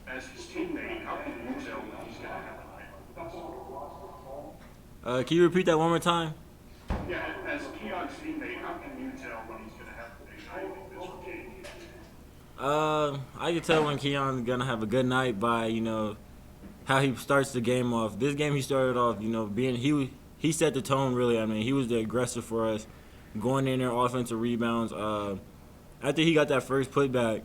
As his teammate, how can you tell when he's going to have a night like this? Can you repeat that one more time? Yeah, as Keon's teammate, how can you tell when he's going to have a big night like this for game? I can tell when Keon's gonna have a good night by how he starts the game off. This game he started off, being he set the tone really. I mean, he was the aggressor for us, going in there offensive rebounds. After he got that first putback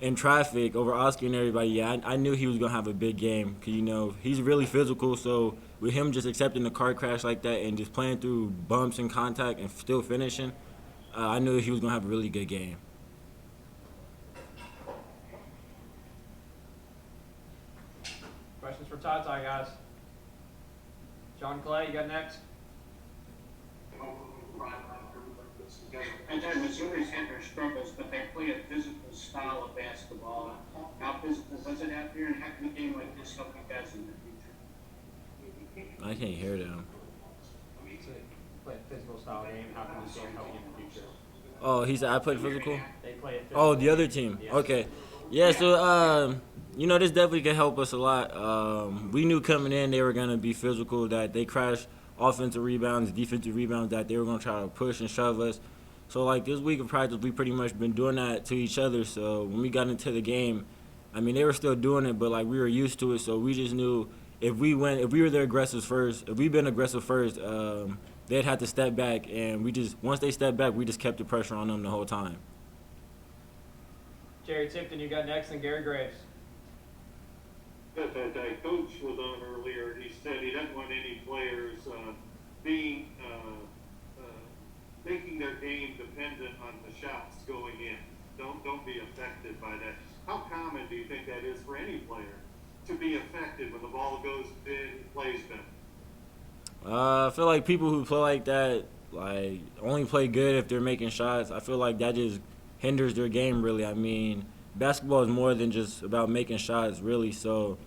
in traffic over Oscar and everybody, yeah, I knew he was gonna have a big game. Cause he's really physical. So with him just accepting the car crash like that and just playing through bumps and contact and still finishing, I knew he was gonna have a really good game. Questions for TyTy, guys? John Clay, you got next? And then Missouri's had their struggles, but they play a physical style of basketball. How physical was it out there, and how can a game like this help you guys in the future? I can't hear them. So play a physical style game. How can this game help you in the future? Oh, he said I played physical. They play a physical Oh, the other game. team. Yes. Okay. Yeah, so this definitely could help us a lot. We knew coming in they were gonna be physical, that they crash offensive rebounds, defensive rebounds, that they were gonna try to push and shove us. So like this week of practice, we pretty much been doing that to each other. So when we got into the game, I mean they were still doing it, but like we were used to it. So we just knew if we were their aggressors first, if we've been aggressive first, they'd have to step back, and once they stepped back, we just kept the pressure on them the whole time. Jerry Tipton, you got next, and Gary Graves. That coach was on earlier. He said he doesn't want any players being making their game dependent on the shots going in. Don't be affected by that. How common do you think that is for any player to be affected when the ball goes in, plays them? I feel like people who play like that, like only play good if they're making shots. I feel like that just hinders their game really. I mean, basketball is more than just about making shots really. So,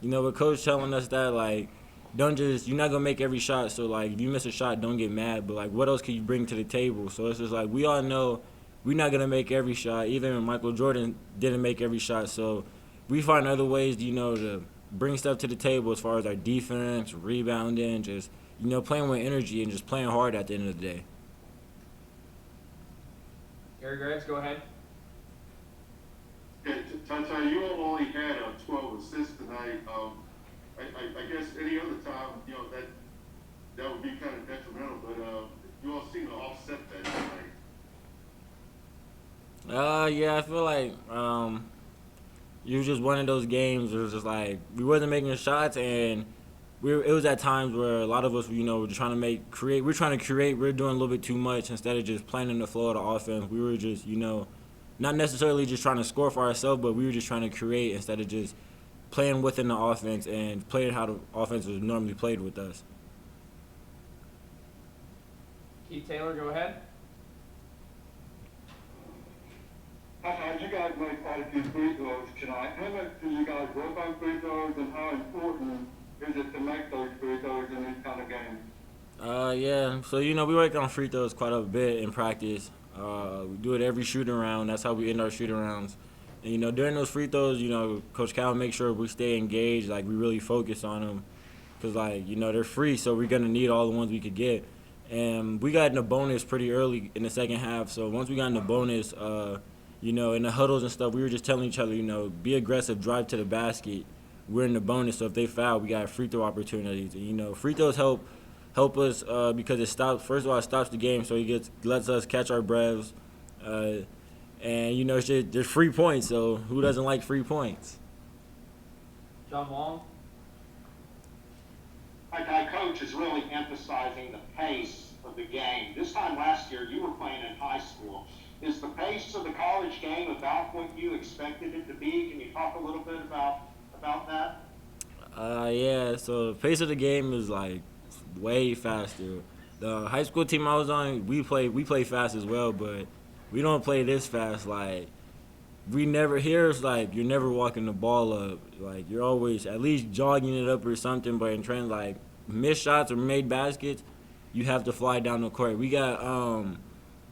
with coach telling us that, like, you're not gonna make every shot. So like, if you miss a shot, don't get mad. But like, what else can you bring to the table? So it's just like we all know we're not gonna make every shot. Even Michael Jordan didn't make every shot. So we find other ways, to bring stuff to the table as far as our defense, rebounding, just playing with energy and just playing hard at the end of the day. Gary Graves, go ahead. Yeah, TyTy, you all only had 12 assists tonight. I guess any other time, that would be kind of detrimental, but you all seem to offset that tonight. Yeah, I feel like it was just one of those games where it was just like we wasn't making shots, and it was at times where a lot of us, were just trying to create. We're trying to create. We're doing a little bit too much instead of just playing in the flow of the offense. We were just, not necessarily just trying to score for ourselves, but we were just trying to create instead of just playing within the offense and playing how the offense was normally played with us. Keith Taylor, go ahead. You guys made quite a few free throws tonight. How much do you guys work on free throws, and how important is it to make those free throws in these kind of games? Yeah. So we work on free throws quite a bit in practice. We do it every shooting round. That's how we end our shooting rounds. And during those free throws, Coach Cal makes sure we stay engaged, like we really focus on them, because they're free, so we're gonna need all the ones we could get. And we got in the bonus pretty early in the second half. So once we got in the bonus, in the huddles and stuff, we were just telling each other, be aggressive, drive to the basket. We're in the bonus, so if they foul, we got free throw opportunities. And free throws help us because it stops. First of all, it stops the game, so lets us catch our breaths. And there's free points, so who doesn't like free points? John Wong. Our coach is really emphasizing the pace of the game. This time last year, you were playing in high school. Is the pace of the college game about what you expected it to be? Can you talk a little bit about that? Yeah. So the pace of the game is like way faster. The high school team I was on, we play fast as well, but we don't play this fast. Like it's like you're never walking the ball up. Like you're always at least jogging it up or something. But in trends like missed shots or made baskets, you have to fly down the court. We got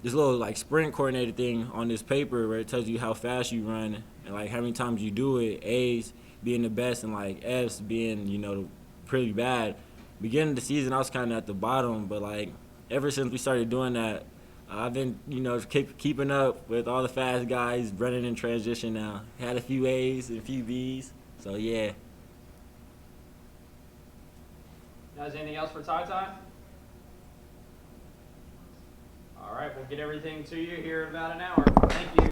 this little like sprint coordinated thing on this paper where it tells you how fast you run and like how many times you do it. A's. being the best and like F's being, you know, pretty bad. Beginning of the season, I was kind of at the bottom, but like ever since we started doing that, I've been, you know, keeping up with all the fast guys, running in transition now. Had a few A's and a few B's, so yeah. Guys, anything else for TyTy? All right, we'll get everything to you here in about an hour. Thank you.